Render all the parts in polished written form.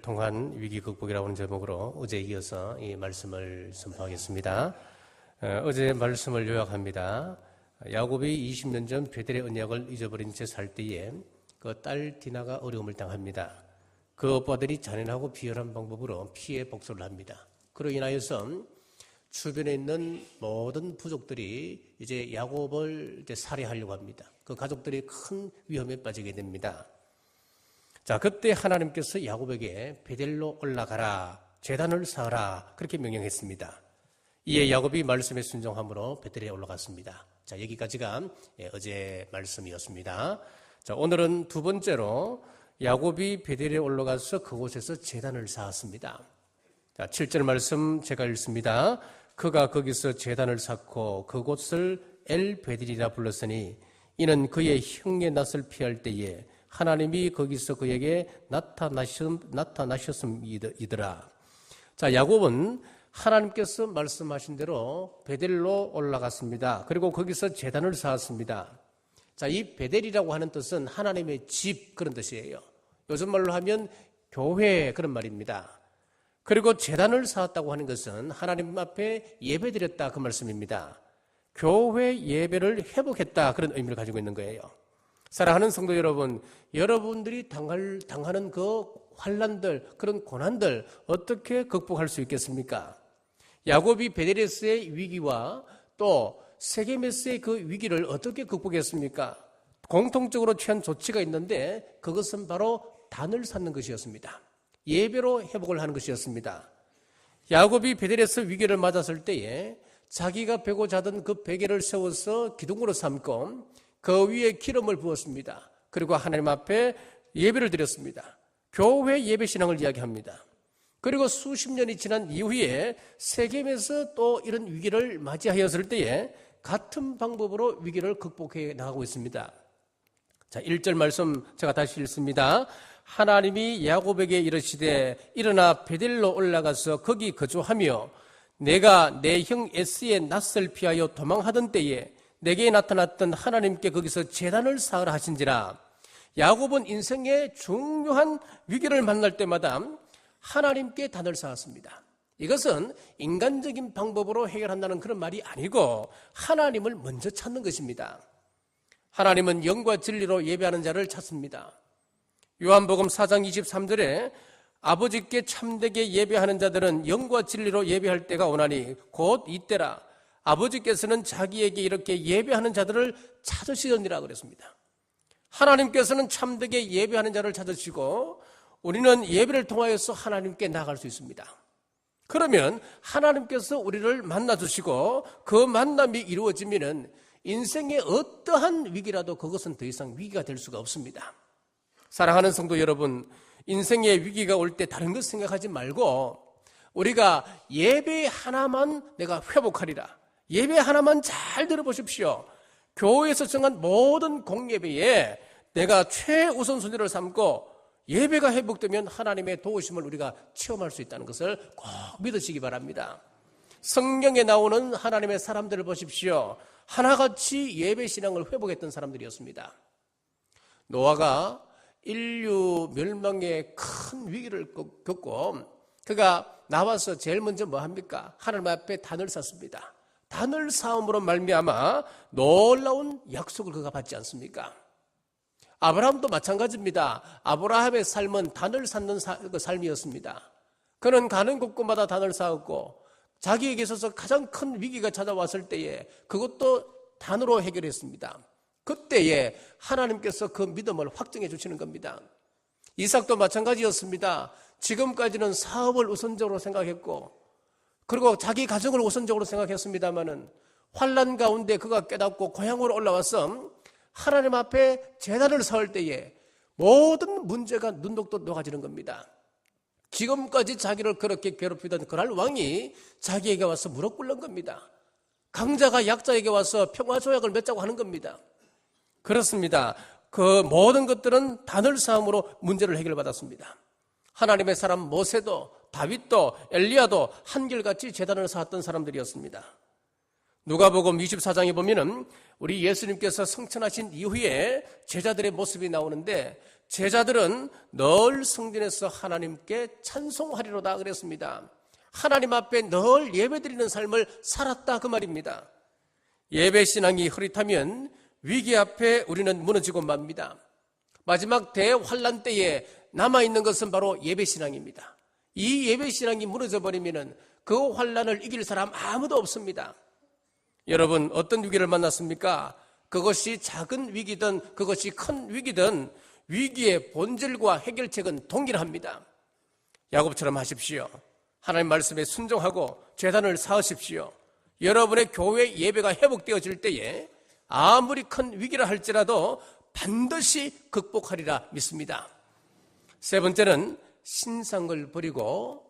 통한 위기 극복이라는 제목으로 어제에 이어서 이 말씀을 선포하겠습니다. 어제 말씀을 요약합니다. 야곱이 20년 전 베델의 언약을 잊어버린 채 살 때에 그 딸 디나가 어려움을 당합니다. 그 오빠들이 잔인하고 비열한 방법으로 피해 복수를 합니다. 그로 인하여서 주변에 있는 모든 부족들이 이제 야곱을 살해하려고 합니다. 그 가족들이 큰 위험에 빠지게 됩니다. 자, 그때 하나님께서 야곱에게 베델로 올라가라, 제단을 쌓아라 그렇게 명령했습니다. 이에 야곱이 말씀에 순종함으로 베델에 올라갔습니다. 자, 여기까지가 어제 말씀이었습니다. 자, 오늘은 두 번째로 야곱이 베델에 올라가서 그곳에서 제단을 쌓았습니다. 자, 7절 말씀 제가 읽습니다. 그가 거기서 제단을 쌓고 그곳을 엘베델이라 불렀으니 이는 그의 형의 낯을 피할 때에 하나님이 거기서 그에게 나타나셨음이더라. 자, 야곱은 하나님께서 말씀하신 대로 베델로 올라갔습니다. 그리고 거기서 제단을 쌓았습니다. 자, 이 베델이라고 하는 뜻은 하나님의 집 그런 뜻이에요. 요즘 말로 하면 교회 그런 말입니다. 그리고 제단을 쌓았다고 하는 것은 하나님 앞에 예배드렸다 그 말씀입니다. 교회 예배를 회복했다 그런 의미를 가지고 있는 거예요. 사랑하는 성도 여러분, 여러분들이 당하는 그 환난들, 그런 고난들 어떻게 극복할 수 있겠습니까? 야곱이 베델에서의 위기와 또 세겜에서의 그 위기를 어떻게 극복했습니까? 공통적으로 취한 조치가 있는데 그것은 바로 단을 쌓는 것이었습니다. 예배로 회복을 하는 것이었습니다. 야곱이 베델에서 위기를 맞았을 때에 자기가 베고 자던 그 베개를 세워서 기둥으로 삼고 그 위에 기름을 부었습니다. 그리고 하나님 앞에 예배를 드렸습니다. 교회 예배 신앙을 이야기합니다. 그리고 수십 년이 지난 이후에 세겜에서 또 이런 위기를 맞이하였을 때에 같은 방법으로 위기를 극복해 나가고 있습니다. 자, 1절 말씀 제가 다시 읽습니다. 하나님이 야곱에게 이르시되 일어나 베델로 올라가서 거기 거주하며 내가 내 형 에스의 낯을 피하여 도망하던 때에 내게 나타났던 하나님께 거기서 제단을 쌓으라 하신지라. 야곱은 인생의 중요한 위기를 만날 때마다 하나님께 단을 쌓았습니다. 이것은 인간적인 방법으로 해결한다는 그런 말이 아니고 하나님을 먼저 찾는 것입니다. 하나님은 영과 진리로 예배하는 자를 찾습니다. 요한복음 4장 23절에 아버지께 참되게 예배하는 자들은 영과 진리로 예배할 때가 오나니 곧 이때라. 아버지께서는 자기에게 이렇게 예배하는 자들을 찾으시느니라 그랬습니다. 하나님께서는 참되게 예배하는 자를 찾으시고 우리는 예배를 통하여서 하나님께 나아갈 수 있습니다. 그러면 하나님께서 우리를 만나주시고 그 만남이 이루어지면 인생의 어떠한 위기라도 그것은 더 이상 위기가 될 수가 없습니다. 사랑하는 성도 여러분, 인생의 위기가 올 때 다른 것 생각하지 말고 우리가 예배 하나만 내가 회복하리라. 예배 하나만 잘 들어보십시오. 교회에서 정한 모든 공예배에 내가 최우선순위를 삼고 예배가 회복되면 하나님의 도우심을 우리가 체험할 수 있다는 것을 꼭 믿으시기 바랍니다. 성경에 나오는 하나님의 사람들을 보십시오. 하나같이 예배 신앙을 회복했던 사람들이었습니다. 노아가 인류 멸망의 큰 위기를 겪고 그가 나와서 제일 먼저 뭐 합니까? 하나님 앞에 단을 쌓습니다. 단을 쌓음으로 말미암아 놀라운 약속을 그가 받지 않습니까? 아브라함도 마찬가지입니다. 아브라함의 삶은 단을 쌓는 삶이었습니다. 그는 가는 곳곳마다 단을 쌓았고 자기에게 있어서 가장 큰 위기가 찾아왔을 때에 그것도 단으로 해결했습니다. 그때에 하나님께서 그 믿음을 확증해 주시는 겁니다. 이삭도 마찬가지였습니다. 지금까지는 사업을 우선적으로 생각했고 그리고 자기 가정을 우선적으로 생각했습니다마는 환난 가운데 그가 깨닫고 고향으로 올라와서 하나님 앞에 제단을 쌓을 때에 모든 문제가 눈독도 녹아지는 겁니다. 지금까지 자기를 그렇게 괴롭히던 그날 왕이 자기에게 와서 무릎 꿇는 겁니다. 강자가 약자에게 와서 평화조약을 맺자고 하는 겁니다. 그렇습니다. 그 모든 것들은 단을 쌓음으로 문제를 해결받았습니다. 하나님의 사람 모세도 다윗도 엘리야도 한결같이 제단을 쌓았던 사람들이었습니다. 누가복음 24장에 보면은 우리 예수님께서 성천하신 이후에 제자들의 모습이 나오는데 제자들은 늘 성전에서 하나님께 찬송하리로다 그랬습니다. 하나님 앞에 늘 예배드리는 삶을 살았다 그 말입니다. 예배 신앙이 흐릿하면 위기 앞에 우리는 무너지고 맙니다. 마지막 대환란 때에 남아있는 것은 바로 예배 신앙입니다. 이 예배 신앙이 무너져 버리면 그 환란을 이길 사람 아무도 없습니다. 여러분 어떤 위기를 만났습니까? 그것이 작은 위기든 그것이 큰 위기든 위기의 본질과 해결책은 동일합니다. 야곱처럼 하십시오. 하나님 말씀에 순종하고 제단을 쌓으십시오. 여러분의 교회 예배가 회복되어질 때에 아무리 큰 위기라 할지라도 반드시 극복하리라 믿습니다. 세 번째는 신상을 버리고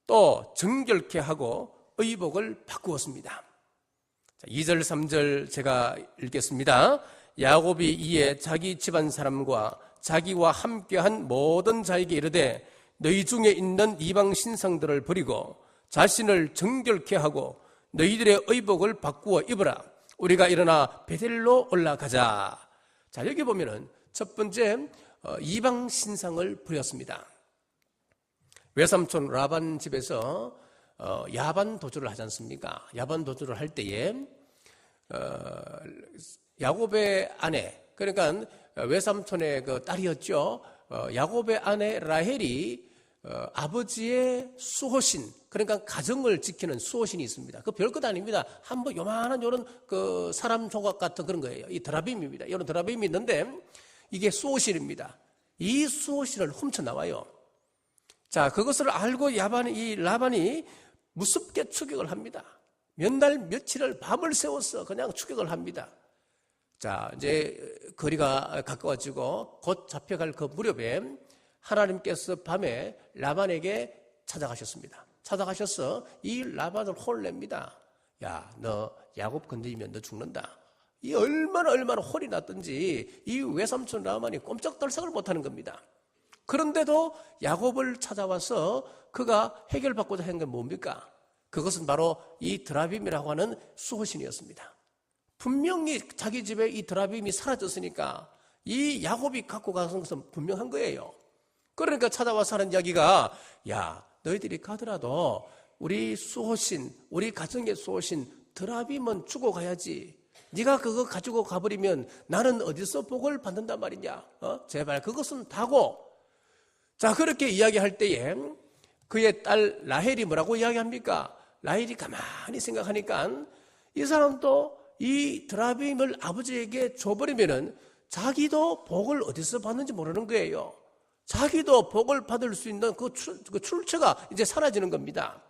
또 정결케 하고 의복을 바꾸었습니다. 2절 3절 제가 읽겠습니다. 야곱이 이에 자기 집안 사람과 자기와 함께한 모든 자에게 이르되 너희 중에 있는 이방 신상들을 버리고 자신을 정결케 하고 너희들의 의복을 바꾸어 입으라. 우리가 일어나 베델로 올라가자. 자, 여기 보면은 첫 번째 이방 신상을 버렸습니다. 외삼촌 라반 집에서 야반 도주를 하지 않습니까? 야반 도주를 할 때에 야곱의 아내, 그러니까 외삼촌의 그 딸이었죠. 야곱의 아내 라헬이 아버지의 수호신, 그러니까 가정을 지키는 수호신이 있습니다. 그 별것 아닙니다. 한번 요만한 요런 그 사람 조각 같은 그런 거예요. 이 드라빔입니다. 이런 드라빔이 있는데 이게 수호신입니다. 이 수호신을 훔쳐 나와요. 자, 그것을 알고 라반이 무섭게 추격을 합니다. 몇 날 며칠을 밤을 새워서 그냥 추격을 합니다. 자, 이제 거리가 가까워지고 곧 잡혀갈 그 무렵에 하나님께서 밤에 라반에게 찾아가셨습니다. 찾아가셔서 이 라반을 혼냅니다. 야, 너 야곱 건드리면 너 죽는다. 이 얼마나 혼이 났든지 이 외삼촌 라반이 꼼짝달싹을 못하는 겁니다. 그런데도 야곱을 찾아와서 그가 해결받고자 한 건 뭡니까? 그것은 바로 이 드라빔이라고 하는 수호신이었습니다. 분명히 자기 집에 이 드라빔이 사라졌으니까 이 야곱이 갖고 가는 것은 분명한 거예요. 그러니까 찾아와서 하는 이야기가, 야, 너희들이 가더라도 우리 수호신, 우리 가정의 수호신 드라빔은 주고 가야지. 네가 그거 가지고 가버리면 나는 어디서 복을 받는단 말이냐? 제발 그것은 다고. 자, 그렇게 이야기할 때에 그의 딸 라헬이 뭐라고 이야기합니까? 라헬이 가만히 생각하니까 이 사람도 이 드라빔을 아버지에게 줘버리면은 자기도 복을 어디서 받는지 모르는 거예요. 자기도 복을 받을 수 있는 그 출처가 이제 사라지는 겁니다.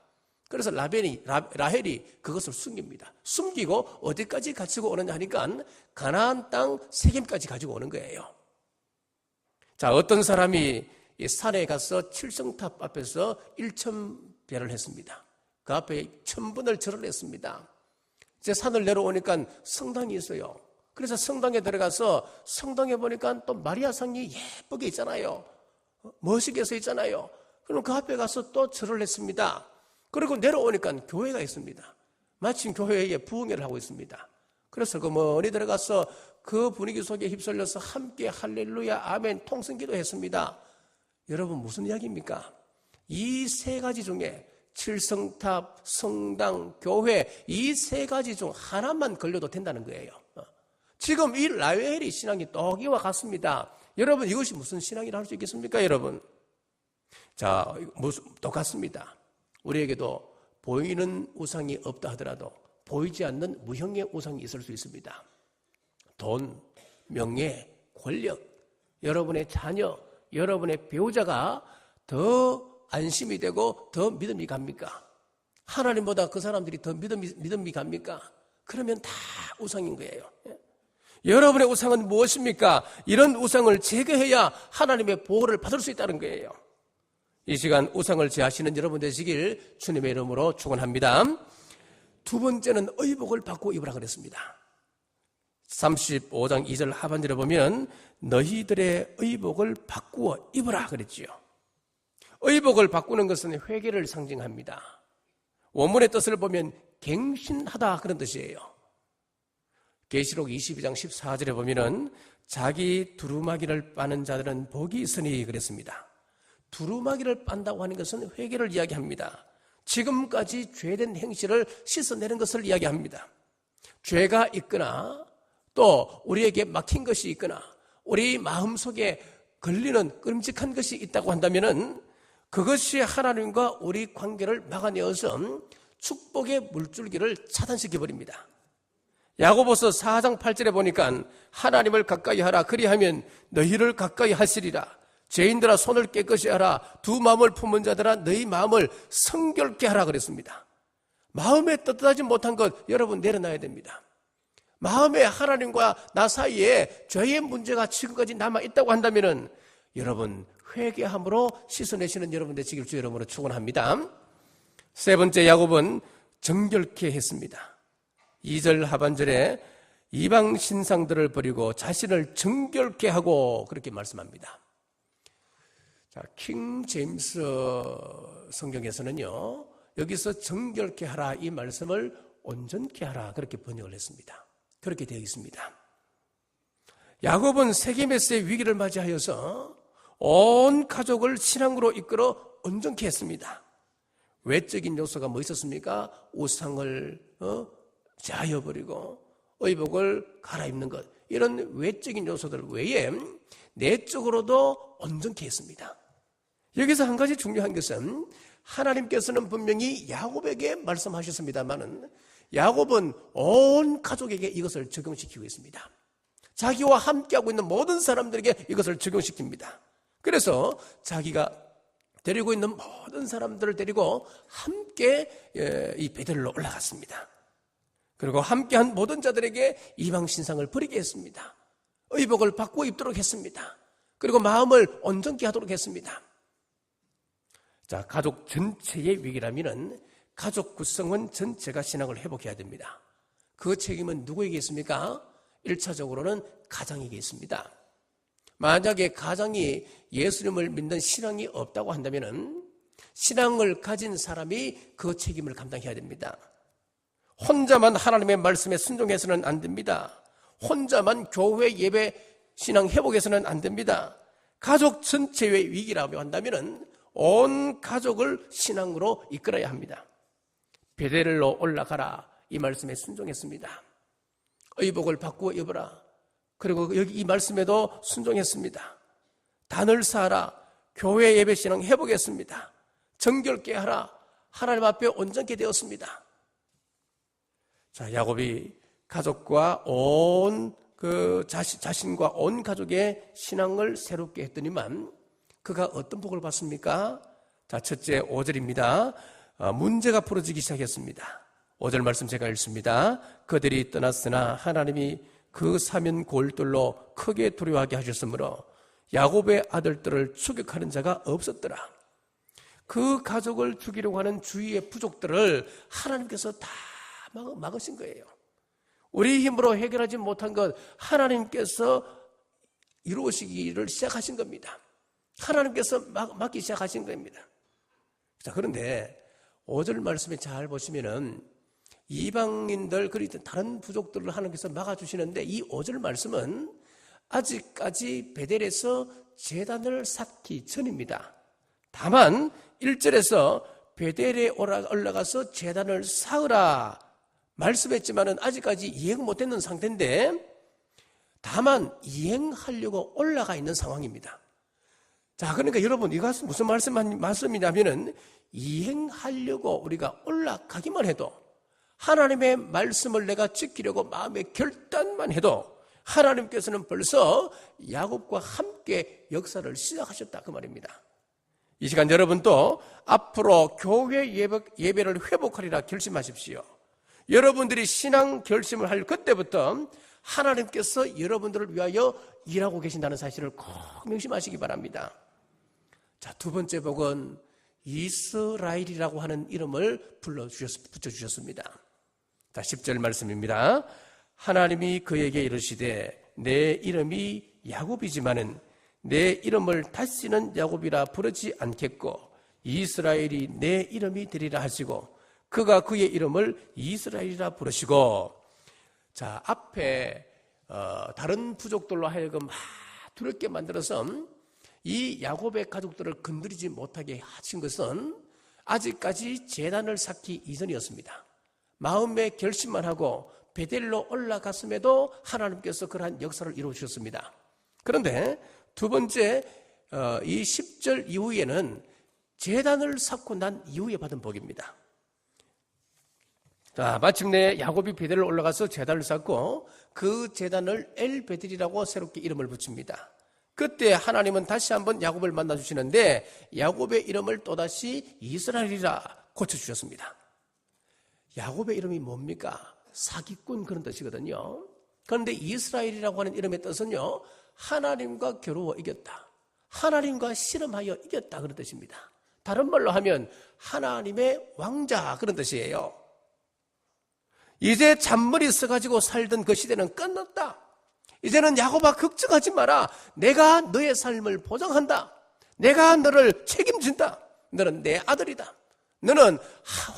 그래서 라헬이 그것을 숨깁니다. 숨기고 어디까지 가지고 오느냐 하니까 가나안 땅 세겜까지 가지고 오는 거예요. 자, 어떤 사람이 이 산에 가서 칠성탑 앞에서 1000배를 했습니다. 그 앞에 1000번을 절을 했습니다. 이제 산을 내려오니까 성당이 있어요. 그래서 성당에 들어가서 성당에 보니까 또 마리아상이 예쁘게 있잖아요. 멋있게 서 있잖아요. 그럼 그 앞에 가서 또 절을 했습니다. 그리고 내려오니까 교회가 있습니다. 마침 교회에 부흥회를 하고 있습니다. 그래서 그 멀리 들어가서 그 분위기 속에 휩쓸려서 함께 할렐루야 아멘 통성기도 했습니다. 여러분 무슨 이야기입니까? 이 세 가지 중에 칠성탑, 성당, 교회 이 세 가지 중 하나만 걸려도 된다는 거예요. 지금 이 라헬이 신앙이 똑이와 같습니다. 여러분 이것이 무슨 신앙이라 할 수 있겠습니까, 여러분? 자, 똑같습니다. 우리에게도 보이는 우상이 없다 하더라도 보이지 않는 무형의 우상이 있을 수 있습니다. 돈, 명예, 권력, 여러분의 자녀, 여러분의 배우자가 더 안심이 되고 더 믿음이 갑니까? 하나님보다 그 사람들이 더 믿음이 갑니까? 그러면 다 우상인 거예요. 여러분의 우상은 무엇입니까? 이런 우상을 제거해야 하나님의 보호를 받을 수 있다는 거예요. 이 시간 우상을 제하시는 여러분 되시길 주님의 이름으로 축원합니다. 두 번째는 의복을 바꾸어 입으라 그랬습니다. 35장 2절 하반절에 보면 너희들의 의복을 바꾸어 입으라 그랬지요. 의복을 바꾸는 것은 회개를 상징합니다. 원문의 뜻을 보면 갱신하다 그런 뜻이에요. 계시록 22장 14절에 보면은 자기 두루마기를 빠는 자들은 복이 있으니 그랬습니다. 두루마기를 빤다고 하는 것은 회개를 이야기합니다. 지금까지 죄된 행실을 씻어내는 것을 이야기합니다. 죄가 있거나 또 우리에게 막힌 것이 있거나 우리 마음속에 걸리는 끔찍한 것이 있다고 한다면은 그것이 하나님과 우리 관계를 막아내어서 축복의 물줄기를 차단시켜버립니다. 야고보서 4장 8절에 보니까 하나님을 가까이 하라 그리하면 너희를 가까이 하시리라. 죄인들아 손을 깨끗이 하라. 두 마음을 품은 자들아 너희 마음을 성결케 하라 그랬습니다. 마음에 떳떳하지 못한 것 여러분 내려놔야 됩니다. 마음에 하나님과 나 사이에 죄의 문제가 지금까지 남아있다고 한다면 여러분 회개함으로 씻어내시는 여러분 되시길 주 여러분으로 축원합니다. 세 번째 야곱은 정결케 했습니다. 2절 하반절에 이방 신상들을 버리고 자신을 정결케 하고 그렇게 말씀합니다. 자, 킹 제임스 성경에서는요, 여기서 정결케 하라 이 말씀을 온전케 하라 그렇게 번역을 했습니다. 그렇게 되어 있습니다. 야곱은 세겜에서의 위기를 맞이하여서 온 가족을 신앙으로 이끌어 온전케 했습니다. 외적인 요소가 뭐 있었습니까? 우상을 제하여버리고 의복을 갈아입는 것, 이런 외적인 요소들 외에 내적으로도 온전케 했습니다. 여기서 한 가지 중요한 것은 하나님께서는 분명히 야곱에게 말씀하셨습니다마는 야곱은 온 가족에게 이것을 적용시키고 있습니다. 자기와 함께하고 있는 모든 사람들에게 이것을 적용시킵니다. 그래서 자기가 데리고 있는 모든 사람들을 데리고 함께 이 베델로 올라갔습니다. 그리고 함께한 모든 자들에게 이방 신상을 버리게 했습니다. 의복을 바꾸어 입도록 했습니다. 그리고 마음을 온전케 하도록 했습니다. 자, 가족 전체의 위기라면은 가족 구성원 전체가 신앙을 회복해야 됩니다. 그 책임은 누구에게 있습니까? 1차적으로는 가장에게 있습니다. 만약에 가장이 예수님을 믿는 신앙이 없다고 한다면은 신앙을 가진 사람이 그 책임을 감당해야 됩니다. 혼자만 하나님의 말씀에 순종해서는 안 됩니다. 혼자만 교회 예배 신앙 회복해서는 안 됩니다. 가족 전체의 위기라고 한다면은 온 가족을 신앙으로 이끌어야 합니다. 베델로 올라가라 이 말씀에 순종했습니다. 의복을 바꾸어 입어라. 그리고 여기 이 말씀에도 순종했습니다. 단을 쌓아라. 교회 예배 신앙 회복했습니다. 정결케 하라. 하나님 앞에 온전케 되었습니다. 자, 야곱이 가족과 온 자신과 온 가족의 신앙을 새롭게 했더니만 그가 어떤 복을 받습니까? 자, 첫째 5절입니다. 문제가 풀어지기 시작했습니다. 5절 말씀 제가 읽습니다. 그들이 떠났으나 하나님이 그 사면 골들로 크게 두려워하게 하셨으므로 야곱의 아들들을 추격하는 자가 없었더라. 그 가족을 죽이려고 하는 주위의 부족들을 하나님께서 다 막으신 거예요. 우리 힘으로 해결하지 못한 것 하나님께서 이루시기를 시작하신 겁니다. 하나님께서 막기 시작하신 겁니다. 자, 그런데 5절 말씀에 잘 보시면은 이방인들 그리고 다른 부족들을 하나님께서 막아주시는데 이 5절 말씀은 아직까지 베델에서 제단을 쌓기 전입니다. 다만 1절에서 베델에 올라가서 제단을 쌓으라 말씀했지만은 아직까지 이행 못했는 상태인데 다만 이행하려고 올라가 있는 상황입니다. 자, 그러니까 여러분 이것은 무슨 말씀이냐면은 이행하려고 우리가 올라가기만 해도 하나님의 말씀을 내가 지키려고 마음의 결단만 해도 하나님께서는 벌써 야곱과 함께 역사를 시작하셨다 그 말입니다. 이 시간 여러분도 앞으로 교회 예배를 회복하리라 결심하십시오. 여러분들이 신앙 결심을 할 그때부터 하나님께서 여러분들을 위하여 일하고 계신다는 사실을 꼭 명심하시기 바랍니다. 자, 두 번째 복은 이스라엘이라고 하는 이름을 붙여주셨습니다. 자, 10절 말씀입니다. 하나님이 그에게 이르시되 내 이름이 야곱이지만은 내 이름을 다시는 야곱이라 부르지 않겠고 이스라엘이 내 이름이 되리라 하시고 그가 그의 이름을 이스라엘이라 부르시고. 자, 앞에 다른 부족들로 하여금 두렵게 만들어서 이 야곱의 가족들을 건드리지 못하게 하신 것은 아직까지 제단을 쌓기 이전이었습니다. 마음의 결심만 하고 베델로 올라갔음에도 하나님께서 그러한 역사를 이루어 주셨습니다. 그런데 두 번째 이 10절 이후에는 제단을 쌓고 난 이후에 받은 복입니다. 자, 마침내 야곱이 베델로 올라가서 제단을 쌓고 그 제단을 엘베델이라고 새롭게 이름을 붙입니다. 그때 하나님은 다시 한번 야곱을 만나주시는데 야곱의 이름을 또다시 이스라엘이라 고쳐주셨습니다. 야곱의 이름이 뭡니까? 사기꾼 그런 뜻이거든요. 그런데 이스라엘이라고 하는 이름의 뜻은요, 하나님과 겨루어 이겼다, 하나님과 씨름하여 이겼다 그런 뜻입니다. 다른 말로 하면 하나님의 왕자 그런 뜻이에요. 이제 잔머리 써가지고 살던 그 시대는 끝났다. 이제는 야곱아 걱정하지 마라. 내가 너의 삶을 보장한다. 내가 너를 책임진다. 너는 내 아들이다. 너는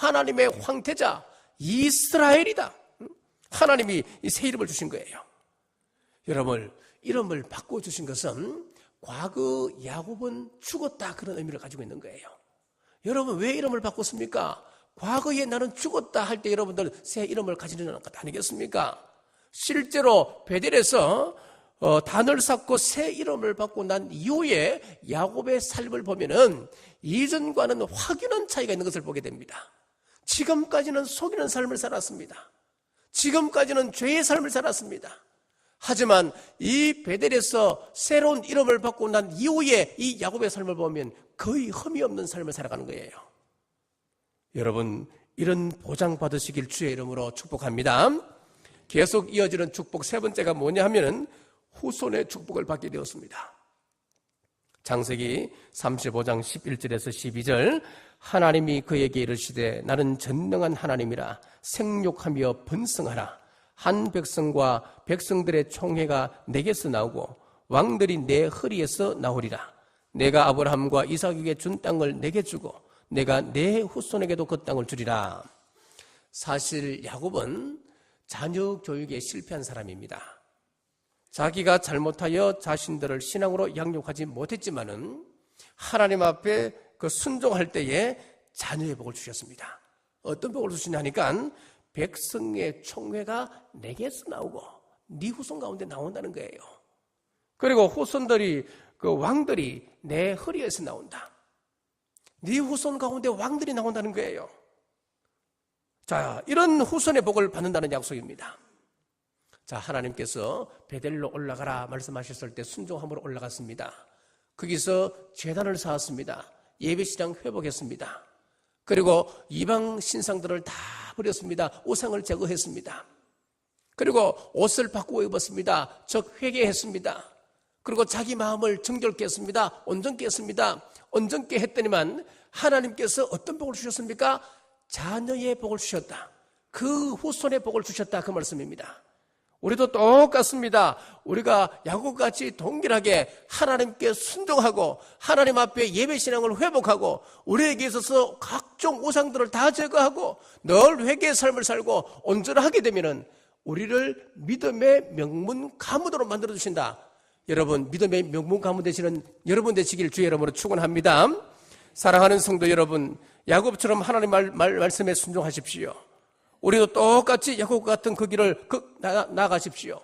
하나님의 황태자 이스라엘이다. 하나님이 새 이름을 주신 거예요. 여러분, 이름을 바꿔주신 것은 과거 야곱은 죽었다 그런 의미를 가지고 있는 거예요. 여러분, 왜 이름을 바꿨습니까? 과거에 나는 죽었다 할 때 여러분들 새 이름을 가지는 것 아니겠습니까? 실제로 베델에서 단을 쌓고 새 이름을 받고 난 이후에 야곱의 삶을 보면은 이전과는 확연한 차이가 있는 것을 보게 됩니다. 지금까지는 속이는 삶을 살았습니다. 지금까지는 죄의 삶을 살았습니다. 하지만 이 베델에서 새로운 이름을 받고 난 이후에 이 야곱의 삶을 보면 거의 흠이 없는 삶을 살아가는 거예요. 여러분, 이런 보장 받으시길 주의 이름으로 축복합니다. 계속 이어지는 축복 세 번째가 뭐냐 하면 후손의 축복을 받게 되었습니다. 창세기 35장 11절에서 12절, 하나님이 그에게 이르시되 나는 전능한 하나님이라 생육하며 번성하라. 한 백성과 백성들의 총회가 내게서 나오고 왕들이 내 허리에서 나오리라. 내가 아브라함과 이삭에게 준 땅을 내게 주고 내가 내 후손에게도 그 땅을 주리라. 사실 야곱은 자녀 교육에 실패한 사람입니다. 자기가 잘못하여 자신들을 신앙으로 양육하지 못했지만은 하나님 앞에 그 순종할 때에 자녀의 복을 주셨습니다. 어떤 복을 주시냐니까 백성의 총회가 내게서 나오고 네 후손 가운데 나온다는 거예요. 그리고 후손들이 그 왕들이 내 허리에서 나온다. 네 후손 가운데 왕들이 나온다는 거예요. 자, 이런 후손의 복을 받는다는 약속입니다. 자, 하나님께서 베델로 올라가라 말씀하셨을 때 순종함으로 올라갔습니다. 거기서 제단을 쌓았습니다. 예배시장 회복했습니다. 그리고 이방 신상들을 다 버렸습니다. 우상을 제거했습니다. 그리고 옷을 바꾸어 입었습니다. 즉 회개했습니다. 그리고 자기 마음을 정결케 했습니다. 온전케 했습니다. 온전케 했더니만 하나님께서 어떤 복을 주셨습니까? 자녀의 복을 주셨다. 그 후손의 복을 주셨다 그 말씀입니다. 우리도 똑같습니다. 우리가 야곱같이 동일하게 하나님께 순종하고 하나님 앞에 예배신앙을 회복하고 우리에게 있어서 각종 우상들을 다 제거하고 늘 회개의 삶을 살고 온전하게 되면은 우리를 믿음의 명문 가문으로 만들어주신다. 여러분, 믿음의 명문 가문 되시는 여러분 되시길 주의 이름으로 축원합니다. 사랑하는 성도 여러분, 야곱처럼 하나님 말씀에 순종하십시오. 우리도 똑같이 야곱 같은 그 길을 나가십시오.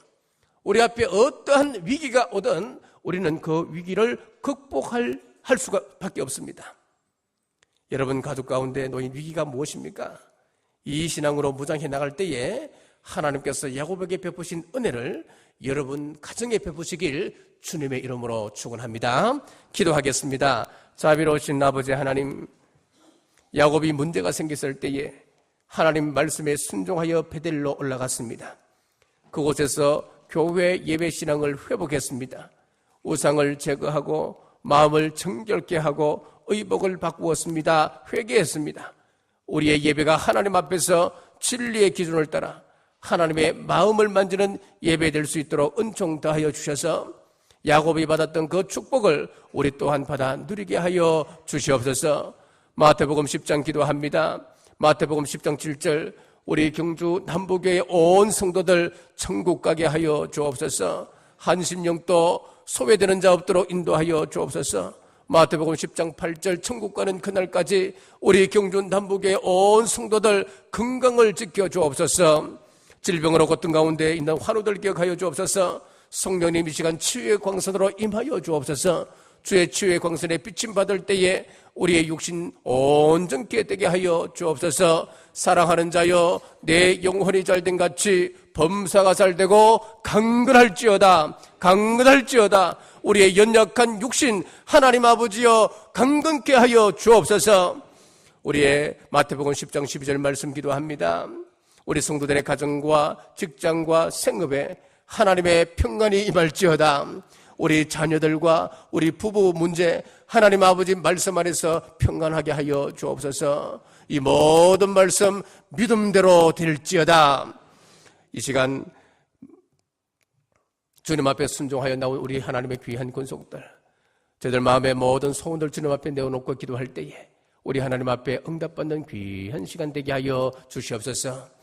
우리 앞에 어떠한 위기가 오든 우리는 그 위기를 극복할 수밖에 없습니다. 여러분 가족 가운데 놓인 위기가 무엇입니까? 이 신앙으로 무장해 나갈 때에 하나님께서 야곱에게 베푸신 은혜를 여러분 가정에 베푸시길 주님의 이름으로 축원합니다. 기도하겠습니다. 자비로우신 아버지 하나님, 야곱이 문제가 생겼을 때에 하나님 말씀에 순종하여 베델로 올라갔습니다. 그곳에서 교회 예배신앙을 회복했습니다. 우상을 제거하고 마음을 정결케 하고 의복을 바꾸었습니다. 회개했습니다. 우리의 예배가 하나님 앞에서 진리의 기준을 따라 하나님의 마음을 만지는 예배될 수 있도록 은총 더하여 주셔서 야곱이 받았던 그 축복을 우리 또한 받아 누리게 하여 주시옵소서. 마태복음 10장 기도합니다. 마태복음 10장 7절, 우리 경주 남부교회 온 성도들 천국 가게 하여 주옵소서. 한심령도 소외되는 자 없도록 인도하여 주옵소서. 마태복음 10장 8절 천국 가는 그날까지 우리 경주 남부교회 온 성도들 건강을 지켜 주옵소서. 질병으로 고통 가운데 있는 환우들 기억하여 주옵소서. 성령님 이 시간 치유의 광선으로 임하여 주옵소서. 주의 치유의 광선에 비침 받을 때에 우리의 육신 온전케 되게 하여 주옵소서. 사랑하는 자여, 내 영혼이 잘된 같이 범사가 잘되고 강건할지어다. 우리의 연약한 육신 하나님 아버지여 강건케 하여 주옵소서. 우리의 마태복음 10장 12절 말씀 기도합니다. 우리 성도들의 가정과 직장과 생업에 하나님의 평안이 임할지어다. 우리 자녀들과 우리 부부 문제 하나님 아버지 말씀 안에서 평안하게 하여 주옵소서. 이 모든 말씀 믿음대로 될지어다. 이 시간 주님 앞에 순종하여 나온 우리 하나님의 귀한 권속들, 저들 마음의 모든 소원들 주님 앞에 내어놓고 기도할 때에 우리 하나님 앞에 응답받는 귀한 시간 되게 하여 주시옵소서.